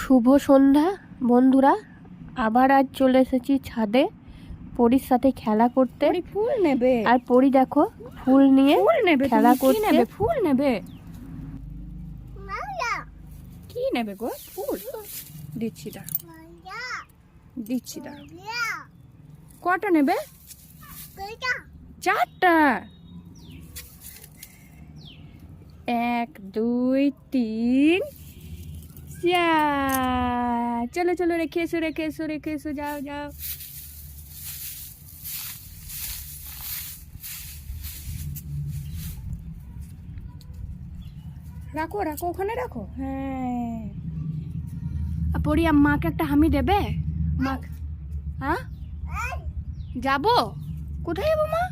শুভ সন্ধ্যা বন্ধুরা, আবার আজ চলে এসেছি ছাদে পরীর সাথে খেলা করতে। ফুল নেবে? আর পরী দেখো ফুল নিয়ে খেলা করছে। ফুল নেবে? কি নেবে গো? ফুল দিচ্ছি, দিচ্ছি। কটা নেবে? 4টা। 1 2 3 4। চলো চলো, রেখে এসো, যাও। রাখো ওখানে রাখো। হ্যাঁ, পরি মাকে একটা হামি দেবে? মা, হ্যাঁ যাবো? কোথায় যাবো মা?